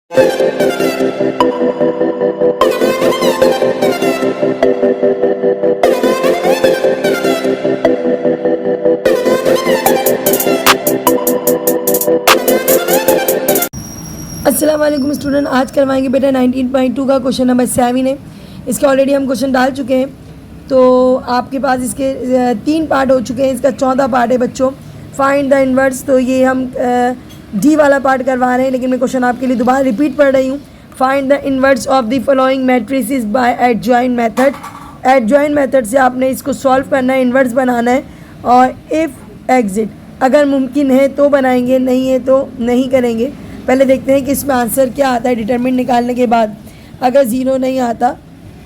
अस्सलाम वालेकुम स्टूडेंट, आज करवाएंगे बेटा 19.2 का क्वेश्चन नंबर 7 है। इसके ऑलरेडी हम क्वेश्चन डाल चुके हैं, तो आपके पास इसके 3 पार्ट हो चुके हैं। इसका 14 पार्ट है बच्चों, फाइंड द इन्वर्स। तो ये हम डी वाला पार्ट करवा रहे हैं, लेकिन मैं क्वेश्चन आपके लिए दोबारा रिपीट पढ़ रही हूँ। Find the inverse of the following matrices by adjoint method. Adjoint method से आपने इसको सॉल्व करना है, इन्वर्स बनाना है। और इफ़ एग्जिट, अगर मुमकिन है तो बनाएंगे, नहीं है तो नहीं करेंगे। पहले देखते हैं कि इसमें आंसर क्या आता है। डिटरमिन निकालने के बाद अगर ज़ीरो नहीं आता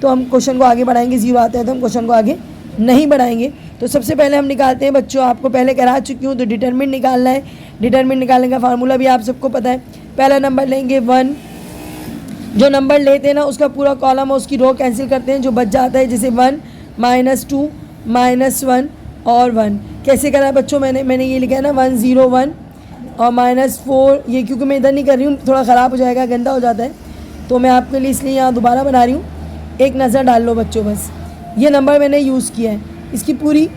तो हम क्वेश्चन को आगे बढ़ाएंगे, ज़ीरो आता है तो हम क्वेश्चन को आगे नहीं बढ़ाएंगे। तो सबसे पहले हम निकालते हैं बच्चों, आपको पहले करा चुकी हूँ, तो डिटरमिन निकालना है। डिटरमिन निकालने का फार्मूला भी आप सबको पता है। पहला नंबर लेंगे 1, जो नंबर लेते हैं ना उसका पूरा कॉलम और उसकी रो कैंसिल करते हैं, जो बच जाता है, जैसे 1 -2 -1 और 1। कैसे करा है बच्चों, मैंने ये लिखा है ना 1 0 1 और -4। ये क्योंकि मैं इधर नहीं कर रही हूँ, थोड़ा ख़राब हो जाएगा, गंदा हो जाता है, तो मैं आपके लिए इसलिए यहाँ दोबारा बना रही हूँ। एक नज़र डाल लो बच्चों, बस ये नंबर मैंने यूज़ किया है। इसकी पूरी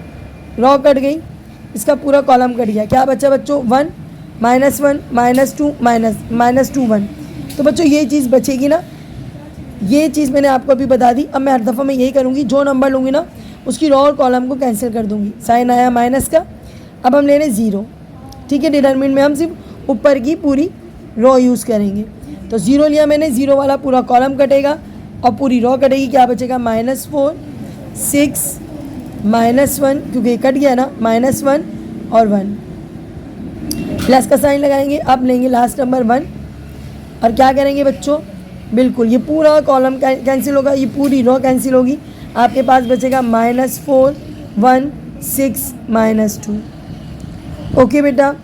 रॉ कट गई, इसका पूरा कॉलम कट गया। क्या बचा बच्चों, 1 -1 -2 -2 1। तो बच्चों ये चीज़ बचेगी ना, ये चीज़ मैंने आपको अभी बता दी। अब मैं हर दफ़ा मैं यही करूँगी, जो नंबर लूँगी ना उसकी रॉ और कॉलम को कैंसिल कर दूँगी। साइन आया माइनस का, अब हम ले रहे 0, ठीक है। डिटरमिन में हम सिर्फ ऊपर की पूरी रो यूज़ करेंगे। तो 0 लिया मैंने, 0 वाला पूरा कॉलम कटेगा और पूरी रो कटेगी। क्या बचेगा, -4 6 -1, क्योंकि ये कट गया ना, -1 और 1। प्लस का साइन लगाएंगे। अब लेंगे लास्ट नंबर 1 और क्या करेंगे बच्चों, बिल्कुल ये पूरा कॉलम कैंसिल होगा, ये पूरी रो कैंसिल होगी। आपके पास बचेगा -4 1 6 -2। ओके बेटा,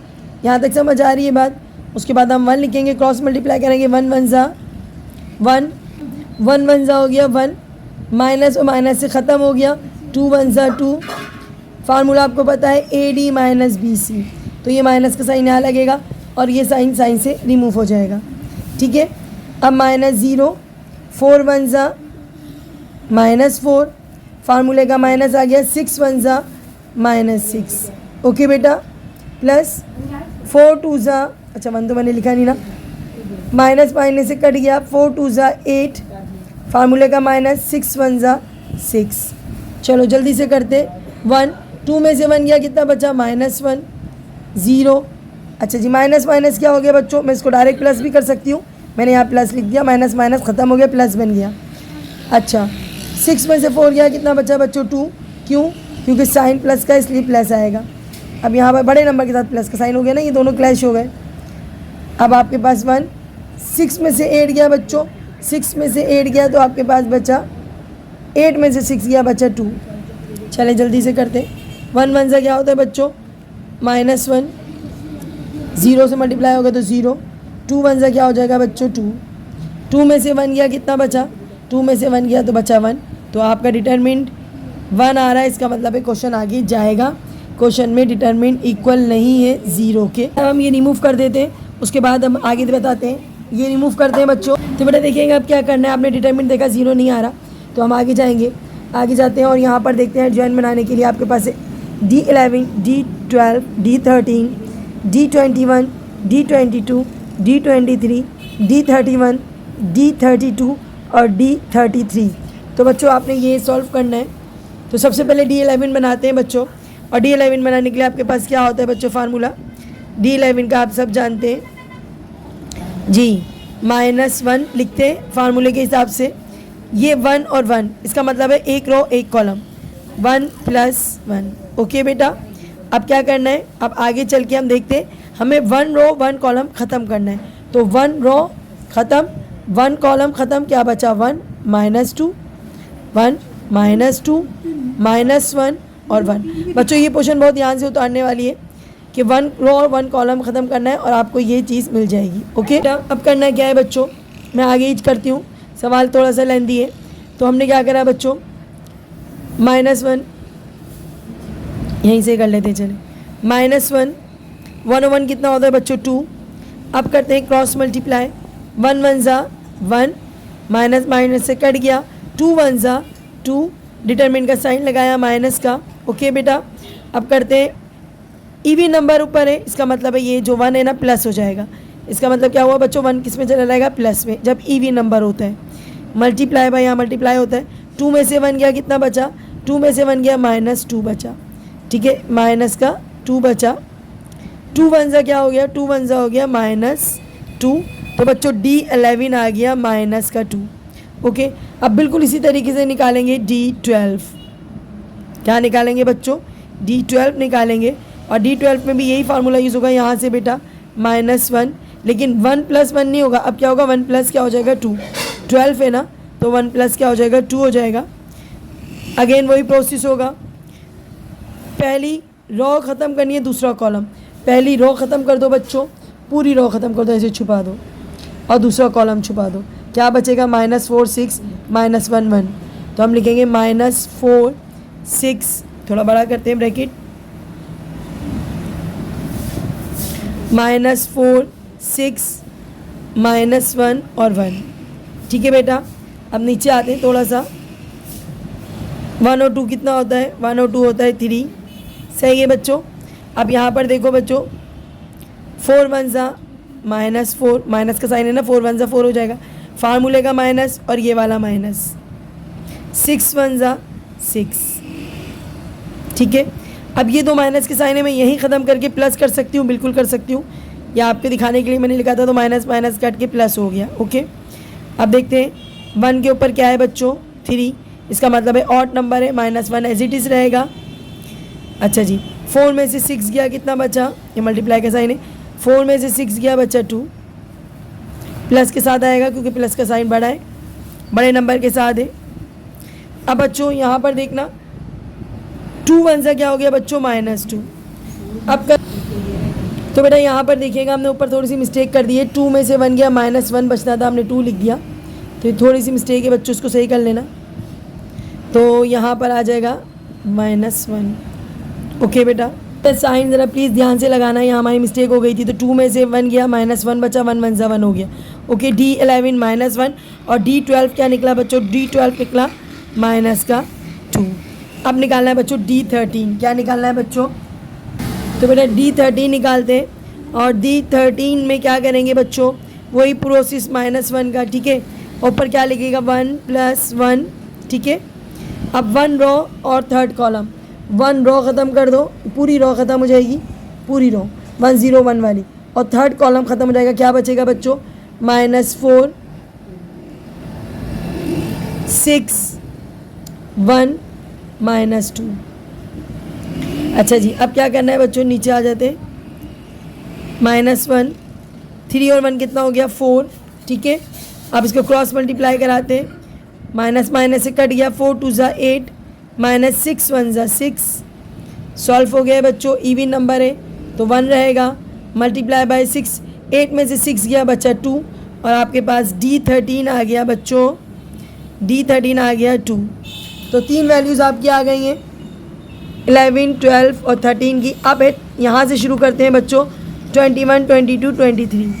यहाँ तक समझ आ रही है बात। उसके बाद हम 1 लिखेंगे, क्रॉस मल्टीप्लाई करेंगे। 1 1 ज़ा 1 1 1 ज़ा हो गया 1, माइनस और माइनस से ख़त्म हो गया। 2 1 ज़ा 2। फार्मूला आपको पता है AD - BC, तो ये माइनस का साइन यहाँ लगेगा और ये साइन से रिमूव हो जाएगा, ठीक है। अब -0 4 1 ज़ा -4, फार्मूले का माइनस आ गया। 6 1 ज़ा -6। ओके बेटा, प्लस 4 2 ज़ा, अच्छा 1 तो मैंने लिखा नहीं ना, माइनस माइनस से कट गया। 4 2 ज़ा 8, फार्मूले का माइनस। 6 1 ज़ा 6। चलो जल्दी से करते। 1 2 में से 1 गया, कितना बचा, -1 0। अच्छा जी, माइनस माइनस क्या हो गया बच्चों, मैं इसको डायरेक्ट प्लस भी कर सकती हूँ, मैंने यहाँ प्लस लिख दिया। माइनस माइनस ख़त्म हो गया, प्लस बन गया। अच्छा 6 में से 4 गया, कितना बचा बच्चों, 2। क्यों, क्योंकि साइन प्लस का इसलिए प्लस आएगा। अब यहाँ पर बड़े नंबर के साथ प्लस का साइन हो गया ना, ये दोनों क्लैश हो गए। अब आपके पास 1 6 में से 8 गया बच्चों, 6 में से 8 गया तो आपके पास बचा 8 में से 6 गया, बचा 2। चले जल्दी से करते। 1 1 से क्या होता है बच्चों, -1, 0 से मल्टीप्लाई होगा तो 0। 2 1 से क्या हो जाएगा बच्चों, 2। 2 में से 1 गया, कितना बचा, 2 में से 1 गया तो बचा 1। तो आपका डिटरमिनेंट 1 आ रहा है, इसका मतलब है क्वेश्चन आगे जाएगा। क्वेश्चन में डिटरमिनेंट इक्वल नहीं है 0 के। हम ये रिमूव कर देते हैं, उसके बाद हम आगे बताते हैं। ये रिमूव करते हैं बच्चों। तो बेटा देखिएगा अब क्या करना है। आपने डिटरमिनेंट देखा 0 नहीं आ रहा, तो हम आगे जाएंगे, आगे जाते हैं और यहाँ पर देखते हैं जॉइन बनाने के लिए आपके पास है D11 D12 D13 D21 D22 D23 D31 D32 और D33। तो बच्चों आपने ये सॉल्व करना है। तो सबसे पहले D11 बनाते हैं बच्चों, और D11 बनाने के लिए आपके पास क्या होता है बच्चों, फार्मूला D11 का आप सब जानते हैं जी, -1 लिखते हैं फार्मूले के हिसाब से। ये 1 और 1, इसका मतलब है एक रो एक कॉलम, 1 + 1। ओके बेटा, अब क्या करना है, अब आगे चल के हम देखते हैं, हमें 1 रो 1 कॉलम ख़त्म करना है। तो 1 रो ख़त्म, 1 कॉलम ख़त्म, क्या बचा, 1 -2 1 -2 -1 और 1। बच्चों ये पोर्शन बहुत ध्यान से उतारने वाली है कि 1 रो और 1 कॉलम ख़त्म करना है और आपको ये चीज़ मिल जाएगी। ओके, अब करना क्या है बच्चों, मैं आगे ही करती हूँ, सवाल थोड़ा सा लेंदी है। तो हमने क्या करा बच्चों, -1 यहीं से कर लेते चले, -1 1 और 1 कितना होता है बच्चों, 2। अब करते हैं क्रॉस मल्टीप्लाई, 1 1 ज़ा 1, माइनस माइनस से कट गया, 2 1 ज़ा 2, डिटरमिनेंट का साइन लगाया माइनस का। ओके बेटा, अब करते हैं इवन नंबर ऊपर है, इसका मतलब है ये जो 1 है ना प्लस हो जाएगा। इसका मतलब क्या हुआ बच्चों, 1 किस में चला जाएगा, प्लस में, जब इवन नंबर होता है। मल्टीप्लाई बाय यहाँ मल्टीप्लाई होता है, 2 में से 1 गया, कितना बचा, 2 में से 1 गया -2 बचा। ठीक है, माइनस का 2 बचा, 2 1 ज़ा क्या हो गया, 2 1 ज़ा हो गया -2। तो बच्चों D11 आ गया -2। ओके, अब बिल्कुल इसी तरीके से निकालेंगे D12। क्या निकालेंगे बच्चों, D12 निकालेंगे, और D12 में भी यही फार्मूला यूज़ होगा यहाँ से बेटा -1, लेकिन 1 + 1 नहीं होगा। अब क्या होगा, 1 + क्या हो जाएगा 2, 12 है ना, तो 1 + क्या हो जाएगा 2 हो जाएगा। अगेन वही प्रोसेस होगा, पहली रो ख़त्म करनी है, दूसरा कॉलम, पहली रो ख़त्म कर दो बच्चों, पूरी रो ख़त्म कर दो, ऐसे छुपा दो, और दूसरा कॉलम छुपा दो। क्या बचेगा, -4 6 -1 1। तो हम लिखेंगे -4 6, थोड़ा बड़ा करते हैं ब्रैकेट, -4 6 -1 और 1। ठीक है बेटा, अब नीचे आते हैं थोड़ा सा, 1 और 2 कितना होता है, 1 और 2 होता है 3। सही है बच्चों। अब यहाँ पर देखो बच्चों, 4 1 ज़ा -4, माइनस का साइन है ना, 4 1 ज़ा 4 हो जाएगा, फार्मूले का माइनस और ये वाला माइनस, 6 1 ज़ा 6। ठीक है, अब ये दो माइनस के साइन है, मैं यहीं ख़त्म करके प्लस कर सकती हूँ, बिल्कुल कर सकती हूँ, या आपके दिखाने के लिए मैंने लिखा था, तो माइनस माइनस कट के प्लस हो गया। ओके, अब देखते हैं 1 के ऊपर क्या है बच्चों, 3, इसका मतलब है ऑड नंबर है, -1 एज इट इज़ रहेगा। अच्छा जी, 4 में से 6 गया, कितना बचा, ये मल्टीप्लाई का साइन है, 4 में से 6 गया बचा 2, प्लस के साथ आएगा क्योंकि प्लस का साइन बड़ा है, बड़े नंबर के साथ है। अब बच्चों यहाँ पर देखना, 2 1 ज़ा क्या हो गया बच्चों, -2। अब कर, तो बेटा यहाँ पर देखिएगा, हमने ऊपर थोड़ी सी मिस्टेक कर दी है, 2 में से 1 गया, -1 बचना था, हमने 2 लिख दिया, तो ये थोड़ी सी मिस्टेक है बच्चों, इसको सही कर लेना। तो यहाँ पर आ जाएगा -1। ओके बेटा, तो साइन ज़रा प्लीज़ ध्यान से लगाना, यहाँ हमारी मिस्टेक हो गई थी। तो 2 में से 1 गया, -1 बचा, 1 1 ज़ा 1 हो गया। ओके, D11 -1, और D12 क्या निकला बच्चों, D12 निकला -2। अब निकालना है बच्चों D13, क्या निकालना है बच्चों, तो बेटा D13 निकालते हैं, और D13 में क्या करेंगे बच्चों, वही प्रोसेस -1 का। ठीक है, ऊपर क्या लिखेगा, 1 + 1। ठीक है, अब 1 रो और 3rd कॉलम, 1 रो ख़त्म कर दो, पूरी रो ख़त्म हो जाएगी, पूरी रो 1 0 1 वाली, और 3rd कॉलम ख़त्म हो जाएगा। क्या बचेगा बच्चों, -4 6 1 -2। अच्छा जी, अब क्या करना है बच्चों, नीचे आ जाते हैं, -1, 3 और 1 कितना हो गया, 4। ठीक है, अब इसको क्रॉस मल्टीप्लाई कराते हैं, माइनस माइनस से कट गया, 4 2 ज़ा 8, -6 1 ज़ा 6। सॉल्व हो गया है बच्चों, इवन नंबर है तो 1 रहेगा, मल्टीप्लाई बाय 6, 8 में से 6 गया, बचा 2, और आपके पास D13 आ गया बच्चों, D13 आ गया 2। तो 3 वैल्यूज़ आपकी आ गई हैं, 11 12 और 13 की। अब यहाँ से शुरू करते हैं बच्चों, 21 22 23।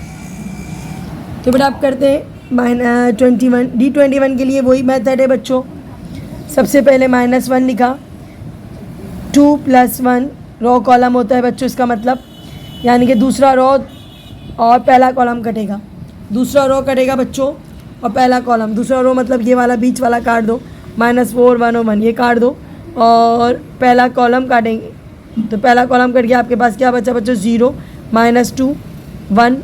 तो बेटा आप करते हैं -21, D21 के लिए वही मेथड है बच्चों, सबसे पहले -1 लिखा, 2 + 1 रो कॉलम होता है बच्चों, इसका मतलब यानी कि दूसरा रो और पहला कॉलम कटेगा, दूसरा रो कटेगा बच्चों और पहला कॉलम, दूसरा रो मतलब ये वाला बीच वाला काट दो, -4 1 और 1 ये काट दो, और पहला कॉलम काटेंगे, तो पहला कॉलम कट गया, आपके पास क्या बचा बच्चों, 0 -2 1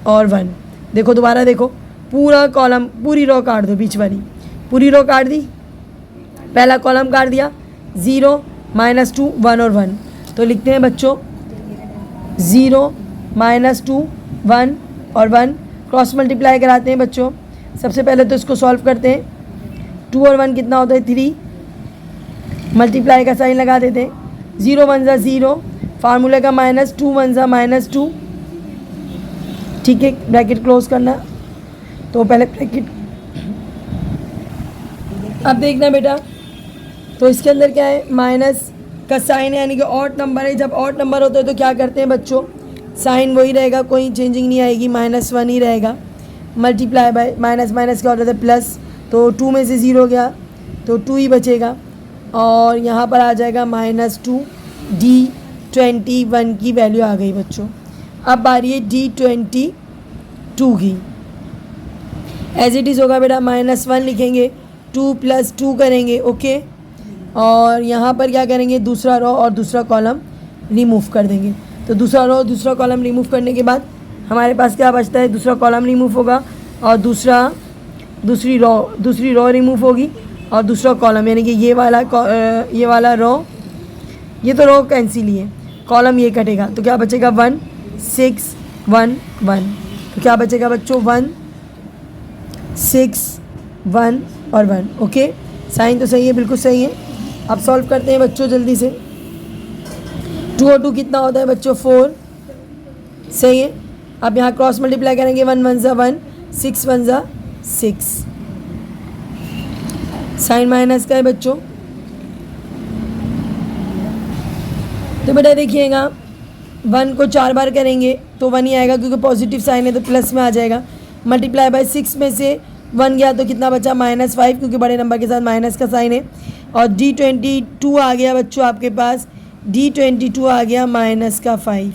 और 1। देखो दोबारा देखो, पूरा कॉलम, पूरी रो काट दो, बीच वाली पूरी रो काट दी, पहला कॉलम काट दिया, 0 -2 1 और 1। तो लिखते हैं बच्चों 0 -2 1 और 1, क्रॉस मल्टीप्लाई कराते हैं बच्चों। सबसे पहले तो इसको सॉल्व करते हैं, 2 और 1 कितना होता है, 3, मल्टीप्लाई का साइन लगा देते हैं, 0 1 ज़ा 0, फार्मूले का माइनस, 2 1 ज़ा -2। ठीक है, ब्रैकेट क्लोज करना, तो पहले ब्रैकेट, अब देखना बेटा, तो इसके अंदर क्या है, माइनस का साइन है, यानी कि ऑड नंबर है। जब ऑड नंबर होता है तो क्या करते हैं बच्चों, साइन वही रहेगा, कोई चेंजिंग नहीं आएगी, -1 ही रहेगा। मल्टीप्लाई बाय माइनस माइनस क्या होता है प्लस, तो 2 में से 0 गया तो 2 ही बचेगा और यहाँ पर आ जाएगा -2। D21 की वैल्यू आ गई बच्चों। अब बारी है D22 की। एज इट इज़ होगा बेटा, -1 लिखेंगे, 2 + 2 करेंगे, ओके। और यहाँ पर क्या करेंगे, दूसरा रो और दूसरा कॉलम रिमूव कर देंगे। तो दूसरा रो दूसरा कॉलम रिमूव करने के बाद हमारे पास क्या बचता है, दूसरा कॉलम रिमूव होगा और दूसरी रो रिमूव होगी और दूसरा कॉलम, यानी कि ये वाला रो, ये तो रो कैंसिल ही है, कॉलम ये कटेगा तो क्या बचेगा 1 6 1 1। तो क्या बचेगा बच्चों 1 6 1 और 1, ओके। साइन तो सही है, बिल्कुल सही है। अब सॉल्व करते हैं बच्चों जल्दी से। 2 और 2 कितना होता है बच्चों 4, सही है। अब यहाँ क्रॉस मल्टीप्लाई करेंगे, 1 1 ज़ा 1, 6 1 ज़ा 6। साइन माइनस का है बच्चों। तो बेटा देखिएगा 1 को 4 बार करेंगे तो 1 ही आएगा, क्योंकि पॉजिटिव साइन है तो प्लस में आ जाएगा। मल्टीप्लाई बाय 6 में से 1 गया तो कितना बचा -5, क्योंकि बड़े नंबर के साथ माइनस का साइन है। और D22 आ गया बच्चों आपके पास, D22 आ गया -5।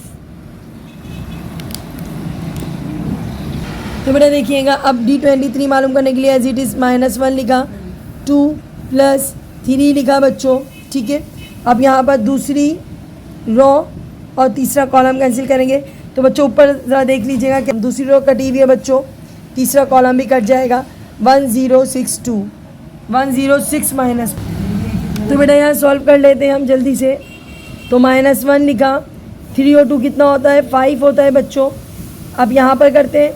तो बेटा देखिएगा अब D23 मालूम करने के लिए एज इट इज़ -1 लिखा, 2 + 3 लिखा बच्चों, ठीक है। अब यहाँ पर दूसरी रो और तीसरा कॉलम कैंसिल करेंगे तो बच्चों ऊपर ज़रा देख लीजिएगा कि दूसरी रो कटी हुई है बच्चों, तीसरा कॉलम भी कट जाएगा, 1062 106 माइनस। तो बेटा यहाँ सॉल्व कर लेते हैं हम जल्दी से। तो -1 लिखा, 3 और 2 कितना होता है 5 होता है बच्चों। अब यहाँ पर करते हैं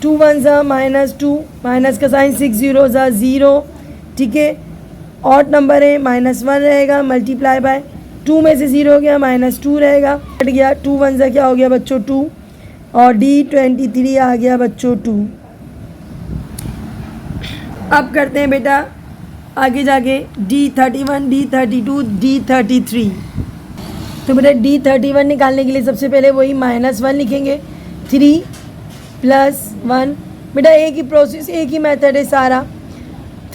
2 1 ज़ा -2, माइनस का साइन, 6 0 ज़ा 0, ठीक है। ऑड नंबर है, -1 रहेगा, मल्टीप्लाई बाय 2 में से 0 हो गया -2 रहेगा, कट गया, 2 1 ज़ा क्या हो गया बच्चों 2 और D23 आ गया बच्चों 2। अब करते हैं बेटा आगे जाके D31 D32 D33। तो बेटा D31 निकालने के लिए सबसे पहले वही -1 लिखेंगे, 3 + 1। बेटा एक ही प्रोसेस, एक ही मेथड है सारा।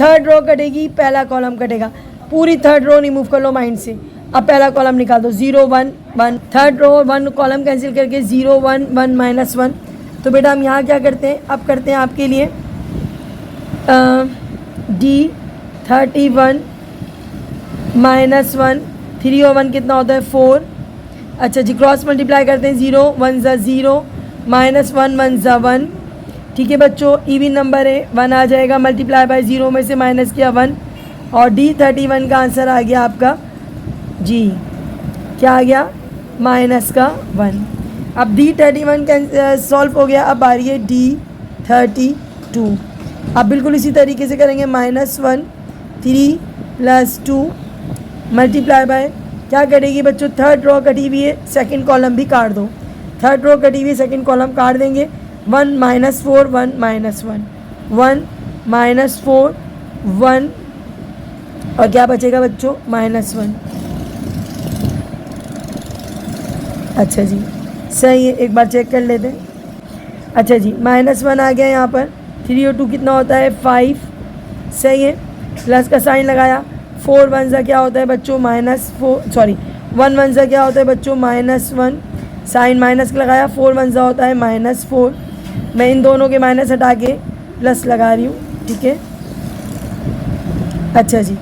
थर्ड रो कटेगी, पहला कॉलम कटेगा, पूरी थर्ड रो रिमूव कर लो माइंड से। अब पहला कॉलम निकाल दो, 0 1 1, थर्ड रो 1 कॉलम कैंसिल करके 0 1 1 -1। तो बेटा हम यहाँ क्या करते हैं, अब करते हैं आपके लिए D31 -1, 3 और 1 कितना होता है 4। अच्छा जी, क्रॉस मल्टीप्लाई करते हैं, 0 1 ज़ा 0, -1 1 ज़ा 1, ठीक है बच्चों। इवन नंबर है, 1 आ जाएगा, मल्टीप्लाई बाय 0 में से माइनस किया 1 और D31 का आंसर आ गया आपका जी, क्या आ गया -1। अब D31 का सॉल्व हो गया। अब आ रही है D32। अब बिल्कुल इसी तरीके से करेंगे, -1 3 + 2 मल्टीप्लाई बाय क्या करेगी बच्चों, थर्ड रो कटी हुई है, सेकंड कॉलम भी काट दो। थर्ड रो कटी हुई है, सेकंड कॉलम काट देंगे, 1 -4 1 -1 1 -4 1 और क्या बचेगा बच्चों -1। अच्छा जी सही है, एक बार चेक कर लेते हैं। अच्छा जी -1 आ गया यहाँ पर, 3 और 2 कितना होता है 5, सही है। प्लस का साइन लगाया, 4 1 ज़ा क्या होता है बच्चों -4, सॉरी 1 1 ज़ा क्या होता है बच्चों -1, साइन माइनस का लगाया, 4 1 ज़ा होता है -4। मैं इन दोनों के माइनस हटा के प्लस लगा रही हूँ, ठीक है। अच्छा जी,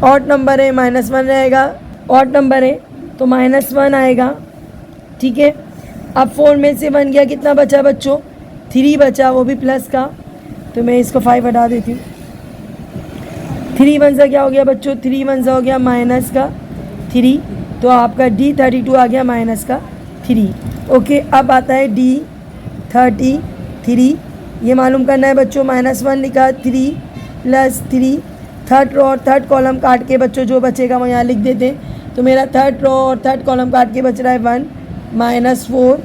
ऑड नंबर है, -1 रहेगा, ऑड नंबर है तो -1 आएगा, ठीक है। अब 4 में से 1 गया, कितना बचा बच्चों 3 बचा, वो भी प्लस का, तो मैं इसको 5 हटा देती हूँ। 3 1 ज़ा क्या हो गया बच्चों, 3 1 ज़ा हो गया माइनस का 3, तो आपका D32 आ गया -3, ओके। अब आता है D33, ये मालूम करना है बच्चों, -1 लिखा, 3 + 3, थर्ड रो और थर्ड कॉलम काट के बच्चों जो बचेगा वो यहाँ लिख देते हैं। तो मेरा थर्ड रो और थर्ड कॉलम काट के बच रहा है 1 -4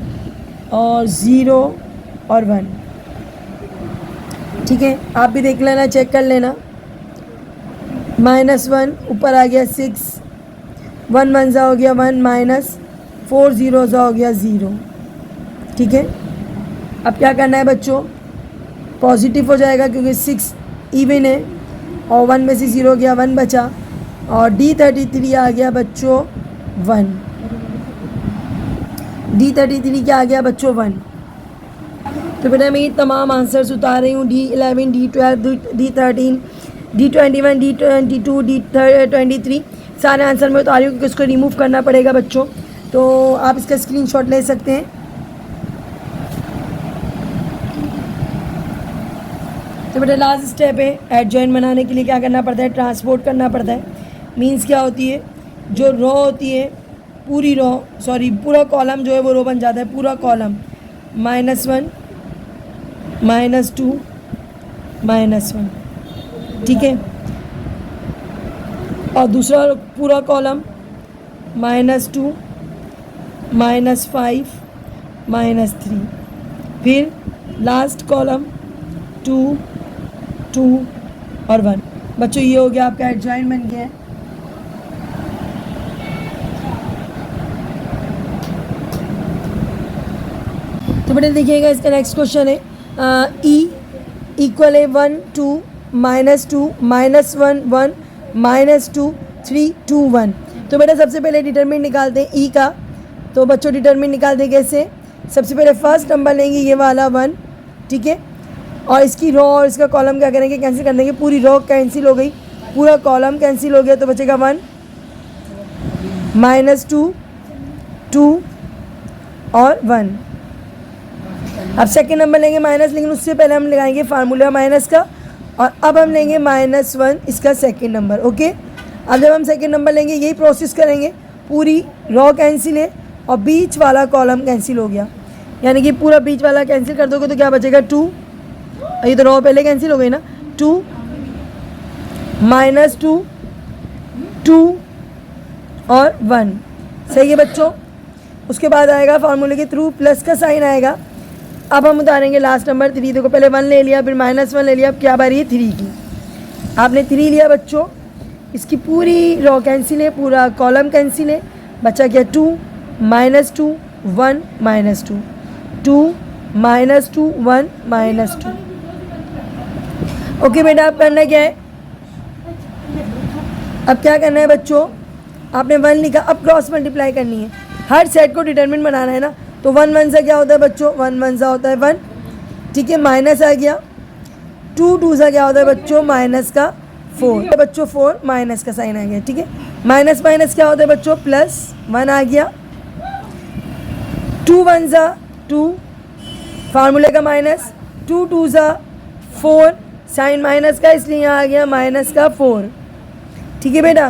और 0 और 1, ठीक है। आप भी देख लेना, चेक कर लेना। -1 ऊपर आ गया 6, 1 1 ज़ा हो गया 1 -4 0 ज़ा हो गया 0, ठीक है। अब क्या करना है बच्चों, पॉजिटिव हो जाएगा क्योंकि 6 इवन है और 1 में से 0 गया, 1 बचा और D33 आ गया बच्चों 1। D33 क्या आ गया बच्चों 1। तो बेटा मैं ये तमाम आंसर्स उतार रही हूँ D11, D12, D13, D21, D22, D23 सारे आंसर में उतार रही हूँ क्योंकि इसको रिमूव करना पड़ेगा बच्चों। तो आप इसका स्क्रीनशॉट ले सकते हैं। तो बेटा लास्ट स्टेप है, एडजॉइंट बनाने के लिए क्या करना पड़ता है, ट्रांसपोर्ट करना पड़ता है। मीन्स क्या होती है, जो रो होती है पूरी रो, सॉरी पूरा कॉलम जो है वो रो बन जाता है, पूरा कॉलम -1 -2 -1, ठीक है। और दूसरा पूरा कॉलम -2 -5 -3, फिर लास्ट कॉलम 2 2 और 1। बच्चों ये हो गया आपका एडजॉइंट बन गया है। तो बेटा देखिएगा इसका नेक्स्ट क्वेश्चन है E इक्वल है 1 2 -2 -1 1 -2 3 2 1। तो बेटा सबसे पहले डिटरमिनेंट निकालते हैं E का। तो बच्चों डिटरमिनेंट निकालते हैं कैसे, सबसे पहले फर्स्ट नंबर लेंगे ये वाला 1, ठीक है। और इसकी रो और इसका कॉलम क्या करेंगे, कैंसिल कर देंगे। पूरी रो कैंसिल हो गई, पूरा कॉलम कैंसिल हो गया, तो बचेगा 1 -2 2 और 1। अब सेकेंड नंबर लेंगे माइनस, लेकिन उससे पहले हम लगाएंगे फार्मूला माइनस का। और अब हम लेंगे -1 इसका सेकेंड नंबर, ओके। अब जब हम सेकेंड नंबर लेंगे यही प्रोसेस करेंगे, पूरी रो कैंसिल है और बीच वाला कॉलम कैंसिल हो गया, यानी कि पूरा बीच वाला कैंसिल कर दोगे तो क्या बचेगा 2। ये तो रो पहले कैंसिल हो गई ना, 2 -2 2 और 1, सही है बच्चों। उसके बाद आएगा फार्मूले के थ्रू प्लस का साइन आएगा। अब हम उतारेंगे लास्ट नंबर 3। देखो पहले 1 ले लिया, फिर -1 ले लिया, अब क्या बारी है 3 की। आपने 3 लिया बच्चों, इसकी पूरी रो कैंसिल है, पूरा कॉलम कैंसिल है, बचा क्या 2 -2 1 -2 2 -2 1 -2। ओके बेटा अब करना क्या है, अब क्या करना है बच्चों, आपने 1 लिखा, अब क्रॉस मल्टीप्लाई करनी है, हर सेट को डिटरमिनेंट बनाना है ना। तो 1 1 से क्या होता है बच्चों, 1 1 सा होता है 1, ठीक है। माइनस आ गया, 2 2 सा क्या होता है बच्चों, -4 बच्चों 4 माइनस का साइन आ गया, ठीक है। माइनस माइनस क्या होता है बच्चों, +1 आ गया। 2 1 सा 2 फार्मूले का माइनस, 2 2 सा 4 साइन माइनस का, इसलिए यहाँ आ गया -4, ठीक है बेटा,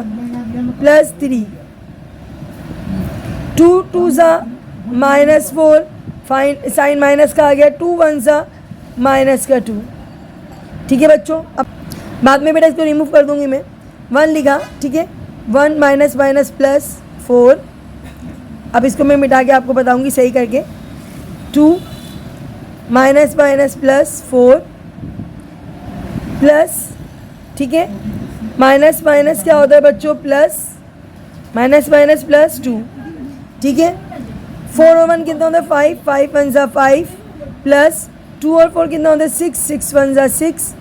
+3 2 2 सा -4 फाइन साइन माइनस का आ गया, 2 1 सा -2, ठीक है बच्चों। अब बाद में बेटा इसको रिमूव कर दूंगी मैं, 1 लिखा, ठीक है, 1 माइनस माइनस +4। अब इसको मैं मिटा के आपको बताऊंगी सही करके, 2 माइनस माइनस +4 प्लस, ठीक है, माइनस माइनस क्या होता है बच्चों, प्लस, माइनस माइनस +2, ठीक है। 4 और 1 कितना होता है 5 5 1 सा 5 प्लस 2 और 4 कितना होता है 6 6 1 सा 6,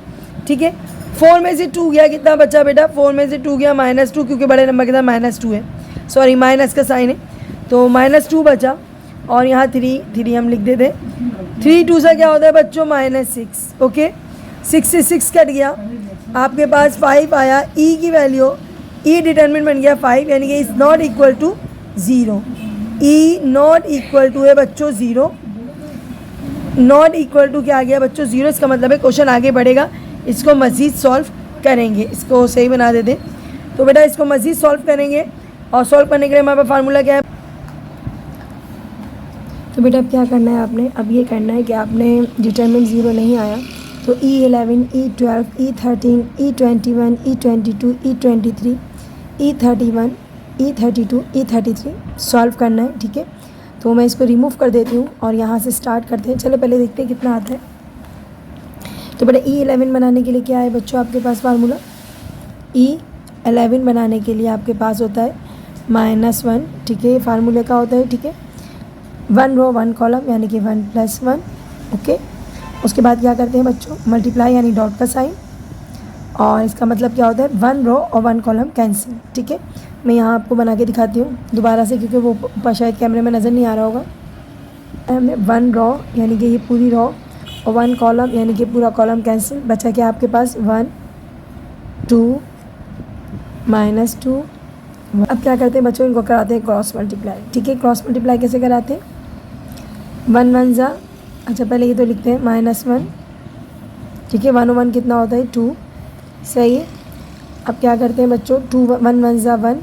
ठीक है। 4 में से 2 गया, कितना बचा बेटा, 4 में से 2 गया -2, क्योंकि बड़े नंबर के साथ -2 है, सॉरी माइनस का साइन है, तो -2 बचा। और यहाँ 3 हम लिख देते, 3 2 सा क्या होता है बच्चों -6, ओके। 6 से 6 कट गया, आपके पास 5 आया। ई की वैल्यू, ई डिटरमिनेंट बन गया 5, यानी कि is not equal to 0। E not equal to है बच्चों 0, नॉट इक्वल टू क्या आ गया बच्चों 0। इसका मतलब है क्वेश्चन आगे बढ़ेगा, इसको मज़ीद सॉल्व करेंगे, इसको सही बना देते। तो बेटा इसको मज़ीद सॉल्व करेंगे, और सॉल्व करने के लिए हमारे पास फार्मूला क्या है। तो बेटा अब क्या करना है आपने, अब ये करना है कि आपने डिटरमिनेंट 0 नहीं आया तो E11 E12 E13 E21 E22 E23 E31 E32 E33 solve करना है, ठीक है। तो मैं इसको रिमूव कर देती हूँ और यहाँ से स्टार्ट करते हैं। चलो पहले देखते हैं कितना आता है। तो बेटा E11 बनाने के लिए क्या है बच्चों आपके पास फार्मूला, E11 बनाने के लिए आपके पास होता है -1, ठीक है, फार्मूले का होता है, ठीक है। 1 रो 1 कॉलम, यानी कि 1 + 1, ओके। उसके बाद क्या करते हैं बच्चों, मल्टीप्लाई यानी डॉट का साइन, और इसका मतलब क्या होता है 1 रो और 1 कॉलम कैंसिल। ठीक है, मैं यहाँ आपको बना के दिखाती हूँ दोबारा से, क्योंकि वो ऊपर शायद कैमरे में नज़र नहीं आ रहा होगा। हमने 1 रो यानी कि ये पूरी रो और 1 कॉलम यानी कि पूरा कॉलम कैंसिल, बचा क्या आपके पास 1 2 -2। अब क्या करते हैं बच्चों, इनको कराते हैं क्रॉस मल्टीप्लाई। ठीक है, क्रॉस मल्टीप्लाई कैसे कराते हैं, 1 1 ज़ा, अच्छा पहले ये तो लिखते हैं -1। ठीक है, 1 और 1 कितना होता है 2, सही है। अब क्या करते हैं बच्चों, 1 1 ज़ा 1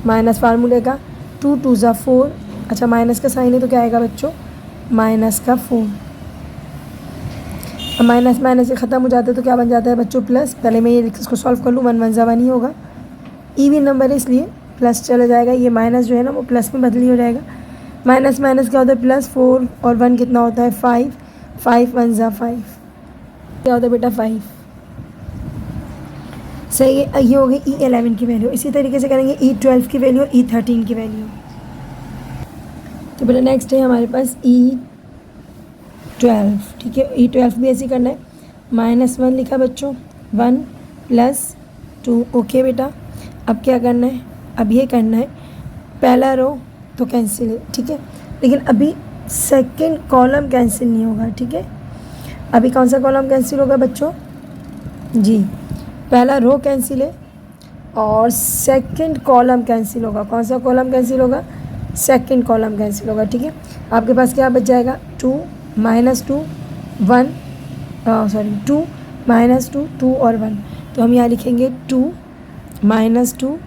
माइनस फार्मूले का 2 2 ज़ा 4, अच्छा माइनस का साइन है तो क्या आएगा बच्चों, माइनस का 4। अब माइनस माइनस से ख़त्म हो जाता है तो क्या बन जाता है बच्चों, प्लस। पहले मैं ये इसको सॉल्व कर लूँ, 1 1 ज़ा 1 ही होगा, इवन नंबर है इसलिए प्लस चला जाएगा, ये माइनस जो है ना वो प्लस में बदली हो जाएगा। माइनस माइनस क्या होता है प्लस, 4 और 1 कितना होता है 5, 5 1 ज़ा 5, क्या होता है बेटा 5, सही है। ये हो गई E11 की वैल्यू। इसी तरीके से करेंगे E12 की वैल्यू और E13 की वैल्यू। तो बेटा नेक्स्ट है हमारे पास E12। ठीक है, E12 भी ऐसे करना है, -1 लिखा बच्चों, 1 + 2। ओके बेटा, अब क्या करना है, अब ये करना है पहला रो तो कैंसिल है, ठीक है, लेकिन अभी सेकंड कॉलम कैंसिल नहीं होगा। ठीक है, अभी कौन सा कॉलम कैंसिल होगा बच्चों जी, पहला रो कैंसिल है और सेकंड कॉलम कैंसिल होगा। कौन सा कॉलम कैंसिल होगा, सेकंड कॉलम कैंसिल होगा। ठीक है, आपके पास क्या बच जाएगा 2 -2 1 2 -2 2 और 1, तो हम यहाँ लिखेंगे 2 -2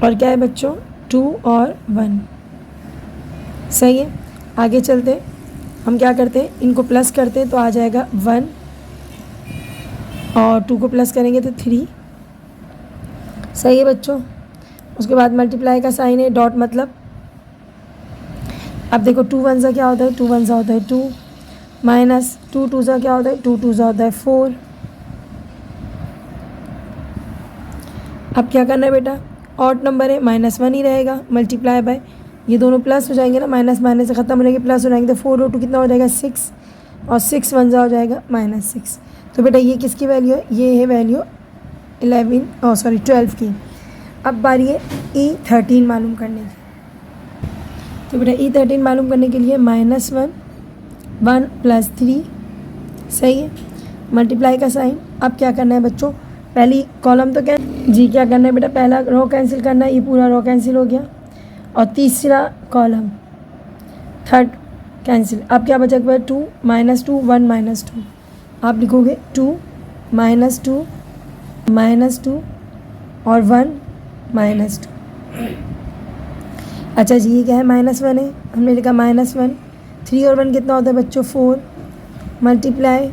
और क्या है बच्चों 2 और 1, सही है। आगे चलते हम क्या करते हैं, इनको प्लस करते हैं तो आ जाएगा 1 और 2 को प्लस करेंगे तो 3, सही है बच्चों। उसके बाद मल्टीप्लाई का साइन है, डॉट मतलब, अब देखो 2 1 ज़ा क्या होता है, 2 1 ज़ा होता है 2, माइनस 2 2 ज़ा क्या होता है, 2 2 ज़ा होता है 4। अब क्या करना है बेटा, ऑड नंबर है, -1 ही रहेगा, मल्टीप्लाई बाय, ये दोनों प्लस हो जाएंगे ना, माइनस माइनस से ख़त्म हो जाएंगे, प्लस हो जाएंगे, तो 4 और 2 कितना हो जाएगा 6, और 6 1 ज़ा हो जाएगा -6। तो बेटा ये किसकी वैल्यू है, ये है वैल्यू 12 की। अब बारी है E13 मालूम करने की। तो बेटा E13 मालूम करने के लिए -1 1 + 3, सही है, मल्टीप्लाई का साइन। अब क्या करना है बच्चों, पहली कॉलम तो क्या जी, क्या करना है बेटा, पहला रो कैंसिल करना है, ये पूरा रो कैंसिल हो गया, और तीसरा कॉलम थर्ड कैंसिल। अब क्या बचा 2 -2 1 -2, आप लिखोगे 2 -2 -2 और 1 -2। अच्छा जी, ये क्या है -1 है, हमने लिखा -1, 3 और 1 कितना होता है बच्चों 4, मल्टीप्लाई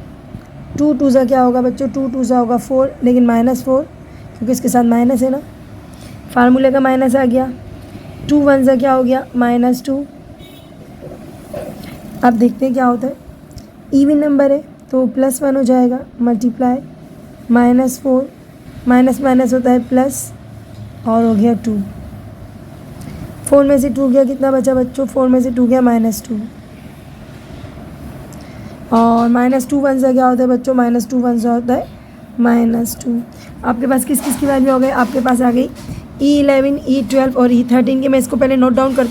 2 2 ज़ा क्या होगा बच्चों, 2 2 ज़ा होगा 4, लेकिन -4 क्योंकि इसके साथ माइनस है ना, फार्मूले का माइनस आ गया, 2 1 ज़ा क्या हो गया -2। अब देखते हैं क्या होता है, इवन नंबर है तो +1 हो जाएगा, मल्टीप्लाई -4 माइनस माइनस होता है प्लस, और हो गया 2, 4 में से 2 गया, कितना बचा बच्चों, 4 में से 2 गया -2, और -2 1 ज़ा क्या होता है बच्चों, -2 1 ज़ा होता है -2। आपके पास किस किस की वैल्यू हो गई, आपके पास आ गई E11 E12 और E13 के। मैं इसको पहले नोट डाउन कर,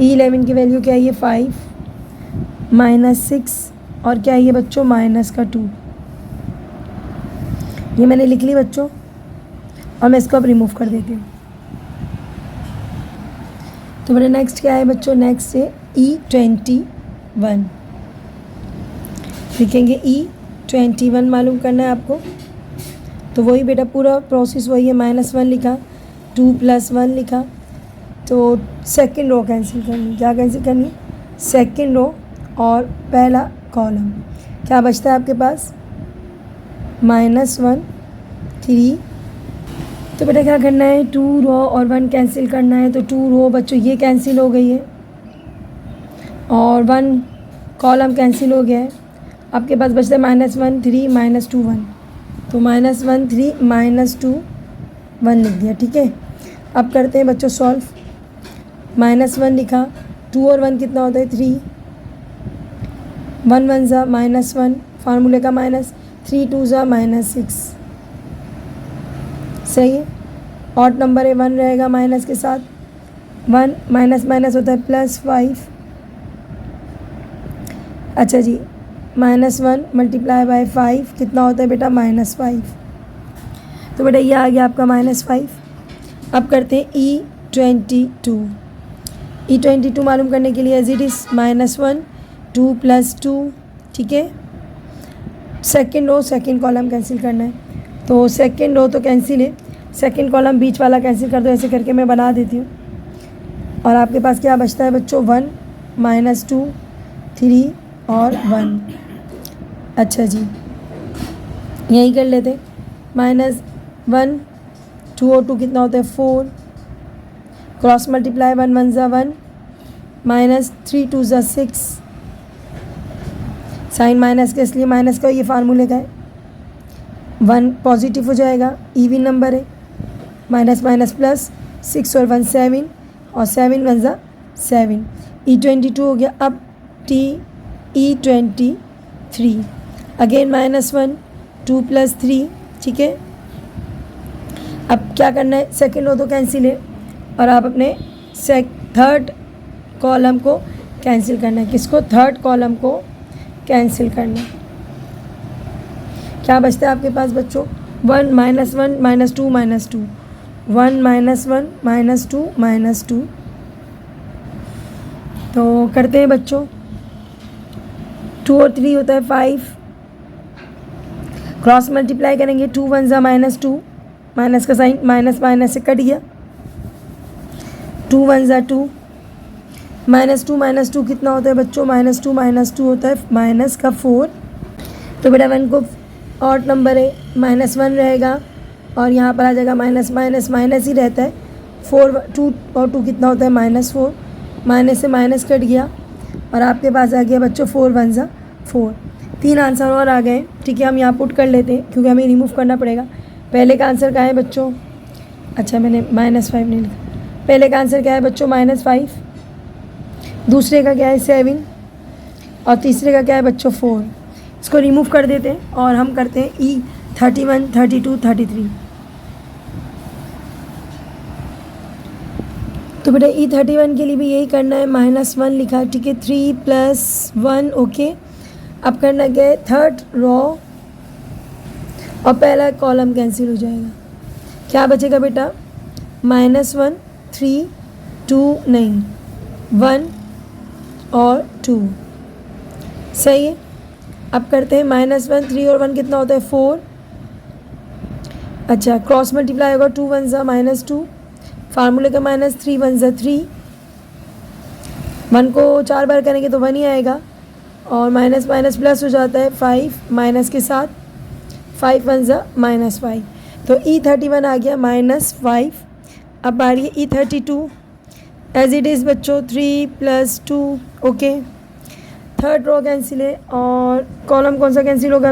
E11 की वैल्यू क्या है, ये 5 -6 और क्या है ये बच्चों -2, ये मैंने लिख ली बच्चों, और मैं इसको अब रिमूव कर देती हूँ। तो मेरा नेक्स्ट क्या है बच्चों, नेक्स्ट है E21, लिखेंगे E21 मालूम करना है आपको। तो वही बेटा पूरा प्रोसेस वही है, -1 लिखा, 2 + 1 लिखा, तो सेकंड रो कैंसिल करनी, क्या कैंसिल करनी, सेकंड रो और पहला कॉलम। क्या बचता है आपके पास -1 3। तो बेटा क्या करना है, 2 रो और 1 कैंसिल करना है, तो 2 रो बच्चों ये कैंसिल हो गई है और 1 कॉलम कैंसिल हो गया है। आपके पास बचता है -1 3 -2 1, तो -1 3 -2 1 लिख दिया। ठीक है, अब करते हैं बच्चों सॉल्व। -1 लिखा, 2 और 1 कितना होता है 3, 1 1 ज़ा -1, फार्मूले का माइनस, 3 2 ज़ा -6, सही है। ऑड नंबर है, 1 रहेगा माइनस के साथ, 1 माइनस माइनस होता है +5। अच्छा जी, -1 मल्टीप्लाई बाय 5 कितना होता है बेटा -5। तो बेटा ये आ गया आपका -5। अब करते हैं E22। E22 मालूम करने के लिए एज इट इज़ -1 2 + 2, ठीक है। Second row second column cancel करना है, तो सेकेंड रो तो कैंसिल है, सेकेंड कॉलम बीच वाला कैंसिल कर दो, ऐसे करके मैं बना देती हूँ। और आपके पास क्या बचता है बच्चों, 1 -2 3 और 1। अच्छा जी, यही कर लेते, -1 2 और 2 कितना होता है 4, क्रॉस मल्टीप्लाई 1 1 ज़ा 1, -3 2 ज़ा 6, साइन माइनस के इसलिए माइनस का ये फार्मूले का है, 1 पॉजिटिव हो जाएगा, इवन नंबर है, माइनस माइनस प्लस, 6 और 1 7, और 7 1 ज़ा 7। E22 हो गया। अब E23, अगेन -1 2 + 3, ठीक है। अब क्या करना है, सेकेंड रो तो कैंसिल है, और आप अपने थर्ड कॉलम को कैंसिल करना है। किसको, थर्ड कॉलम को कैंसिल करना है। क्या बचता है आपके पास बच्चों, 1 -1 -2 -2, 1 -1 -2 -2। तो करते हैं बच्चों, 2 और 3 होता है 5, क्रॉस मल्टीप्लाई करेंगे, 2 1 ज़ा -2, माइनस का साइन माइनस माइनस से कट गया, 2 1 ज़ा 2, -2 कितना होता है बच्चों, -2 होता है माइनस का 4। तो बेटा 1 को ऑड नंबर है, -1 रहेगा, और यहाँ पर आ जाएगा माइनस माइनस माइनस ही रहता है, 4 2 और 2 कितना होता है -4, माइनस से माइनस कट गया, और आपके पास आ गया बच्चों 4 1 ज़ा 4। 3 आंसर और आ गए, ठीक है। हम यहाँ पुट कर लेते हैं क्योंकि हमें रिमूव करना पड़ेगा। पहले का आंसर क्या है बच्चों, अच्छा मैंने -5 नहीं लिखा, पहले का आंसर क्या है बच्चों -5, दूसरे का क्या है 7, और तीसरे का क्या है बच्चों 4। इसको रिमूव कर देते हैं और हम करते हैं E31 32 33। तो बेटा E31 के लिए भी यही करना है, -1 लिखा, ठीक है, 3 + 1, ओके। अब करना क्या है, थर्ड रो और पहला कॉलम कैंसिल हो जाएगा, क्या बचेगा बेटा, -1 3 2 नहीं 1 और 2, सही है। अब करते हैं -1 3 और 1 कितना होता है 4, अच्छा क्रॉस मल्टीप्लाई होगा, 2 1 ज़ा -2, फार्मूले का -3 1 ज़ा 3, 1 को 4 बार करेंगे तो 1 ही आएगा, और माइनस माइनस प्लस हो जाता है 5 माइनस के साथ, 5 1 ज़ा -5। तो E31 आ गया -5। अब बारी है E32, एज इट इज़ बच्चों 3 + 2, ओके। थर्ड रो कैंसिल है, और कॉलम कौन सा कैंसिल होगा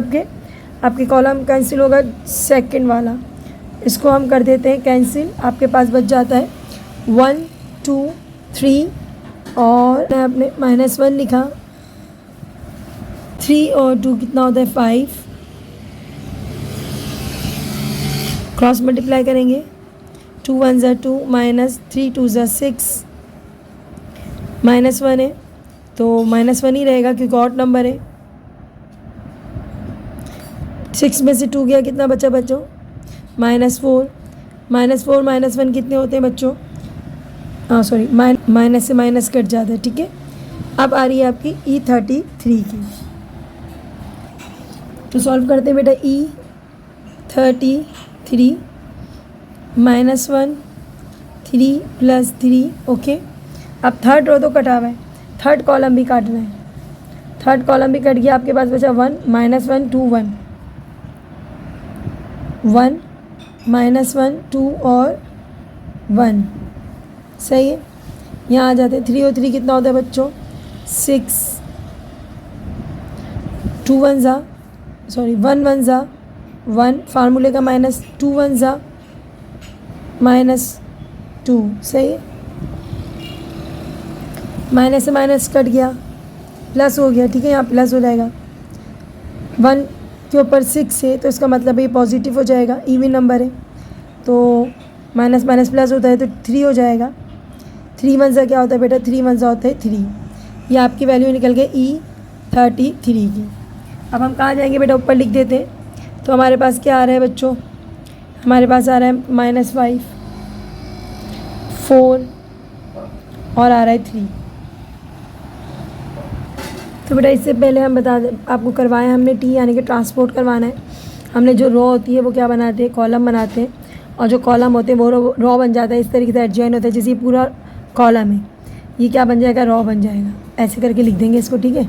आपके कॉलम कैंसिल होगा सेकंड वाला, इसको हम कर देते हैं कैंसिल। आपके पास बच जाता है 1 2 3, और आपने -1 लिखा, 3 और 2 कितना होता है 5, क्रॉस मल्टीप्लाई करेंगे, 2 1 ज़ा 2 -3 2 ज़ा 6, -1 है तो -1 ही रहेगा क्योंकि ऑड नंबर है। 6 में से 2 गया, कितना बचा बच्चों, -4, -4 -1 कितने होते हैं बच्चों, हाँ सॉरी माइनस से माइनस कट जाता है, ठीक है। अब आ रही है आपकी E33 की, तो सॉल्व करते हैं बेटा। E33 -1 3 + 3, okay. अब थर्ड रो तो कटा हुआ है, थर्ड कॉलम भी काटना है, थर्ड कॉलम भी कट गया, आपके पास बचा 1 -1 2 1 1 -1 2 और 1, सही है। यहाँ आ जाते हैं 3 और 3 कितना होता है बच्चों 6, 2 1 ज़ा 1 1 ज़ा 1, फार्मूले का -2 1 ज़ा -2, सही है। माइनस से माइनस कट गया, प्लस हो गया, ठीक है, यहाँ प्लस हो जाएगा। 1 के ऊपर 6 है तो इसका मतलब ये पॉजिटिव हो जाएगा, इवन नंबर है तो माइनस माइनस प्लस होता है तो 3 हो जाएगा। 3 1 सा क्या होता है बेटा, 3 1 सा होता है 3। ये आपकी वैल्यू निकल गई E33 की। अब हम कहाँ जाएंगे बेटा, ऊपर लिख देते हैं। तो हमारे पास क्या आ रहा है बच्चों, हमारे पास आ रहा है -5, 4 और आ रहा है 3। तो बेटा इससे पहले हम बता दें, आपको करवाया हमने टी यानी कि ट्रांसपोर्ट करवाना है। हमने जो रो होती है वो क्या बनाते हैं, कॉलम बनाते हैं, और जो कॉलम होते हैं वो रो बन जाता है। इस तरीके से एडजॉइन होता है, जैसे पूरा कॉलम है, ये क्या बन जाएगा, रो बन जाएगा। ऐसे करके लिख देंगे इसको, ठीक है।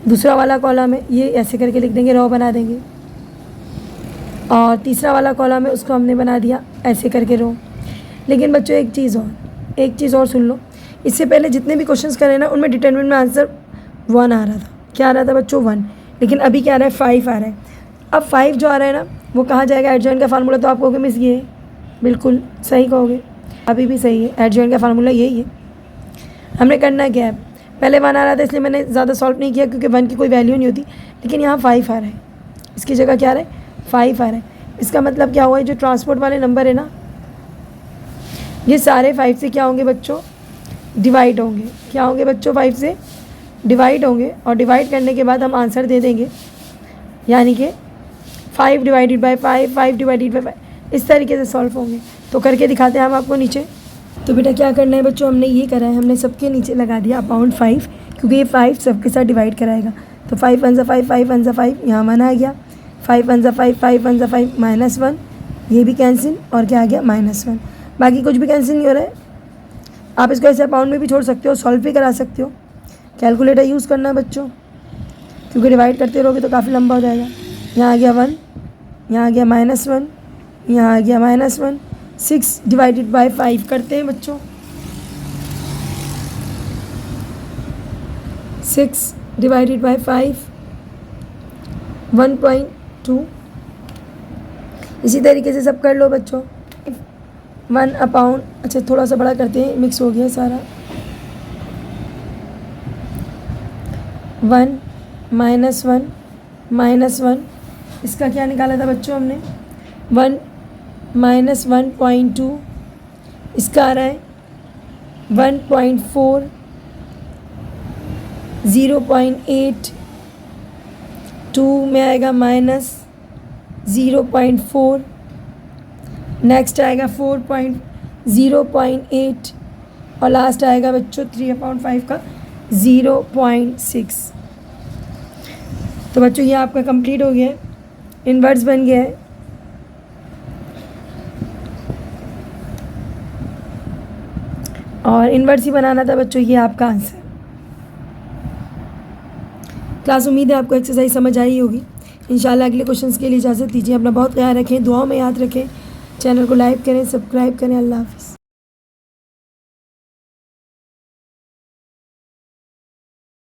दूसरा वाला कॉलम है, ये ऐसे करके लिख देंगे, रो बना देंगे। और तीसरा वाला कॉलम है, उसको हमने बना दिया ऐसे करके रो। लेकिन बच्चों एक चीज़ और सुन लो, इससे पहले जितने भी क्वेश्चंस करे ना उनमें डिटरमिनेंट में आंसर 1 आ रहा था। क्या आ रहा था बच्चों, 1। लेकिन अभी क्या आ रहा है, 5 आ रहा है। अब 5 जो आ रहा है ना वो कहाँ जाएगा, एडजॉइन का फार्मूला। तो आप कहोगे मिस ये है, बिल्कुल सही कहोगे, अभी भी सही है, एडजॉइन का फार्मूला यही है। हमने करना क्या है, पहले 1 आ रहा था इसलिए मैंने ज़्यादा सॉल्व नहीं किया क्योंकि 1 की कोई वैल्यू नहीं होती। लेकिन यहाँ 5 आ रहा है, इसकी जगह क्या आ रहा है, 5 आ रहा है। इसका मतलब क्या हुआ है, जो ट्रांसपोर्ट वाले नंबर है ना ये सारे 5 से क्या होंगे बच्चों, डिवाइड होंगे। क्या होंगे बच्चों, 5 से डिवाइड होंगे। और डिवाइड करने के बाद हम आंसर दे देंगे, यानी कि 5 डिवाइडेड बाई 5, 5 डिवाइडेड बाई 5, इस तरीके से सॉल्व होंगे। तो करके दिखाते हैं हम आपको नीचे। तो बेटा क्या करना है बच्चों, हमने ये करा है, हमने सबके नीचे लगा दिया अपाउंड 5, क्योंकि ये 5 सबके साथ डिवाइड कराएगा। तो 5 1 5, 5 1 5, यहाँ 1 आ गया, 5 1 5, 5 1 5, -1, ये भी कैंसिल, और क्या आ गया, -1। बाकी कुछ भी कैंसिल नहीं हो रहा है। आप इसको ऐसे अपाउंड में भी छोड़ सकते हो, सॉल्व भी करा सकते हो। कैलकुलेटर यूज़ करना है बच्चों, क्योंकि डिवाइड करते रहोगे तो काफ़ी लंबा हो जाएगा। यहाँ आ गया 1, यहाँ आ गया -1, यहाँ आ गया -1। 6 डिवाइडेड बाई 5 करते हैं बच्चों, 6 डिवाइडेड बाई 5 1.2। इसी तरीके से सब कर लो बच्चों। 1 अपाउंड, अच्छा थोड़ा सा बड़ा करते हैं, मिक्स हो गया सारा। 1 -1, इसका क्या निकाला था बच्चों हमने, 1 -1.2, इसका आ रहा है 1.4, 0.8, 2 में आएगा -0.4, नेक्स्ट आएगा 0.8 और लास्ट आएगा बच्चों 3/5 का 0.6। तो बच्चों ये आपका कंप्लीट हो गया है, इनवर्स बन गया है। और इनवर्स ही बनाना था बच्चों, ये आपका आंसर। क्लास उम्मीद है आपको एक्सरसाइज समझ आई होगी। इंशाल्लाह अगले क्वेश्चंस के लिए इजाज़त दीजिए। अपना बहुत ख्याल रखें, दुआओं में याद रखें। चैनल को लाइक करें, सब्सक्राइब करें। अल्लाह हाफ़िज़।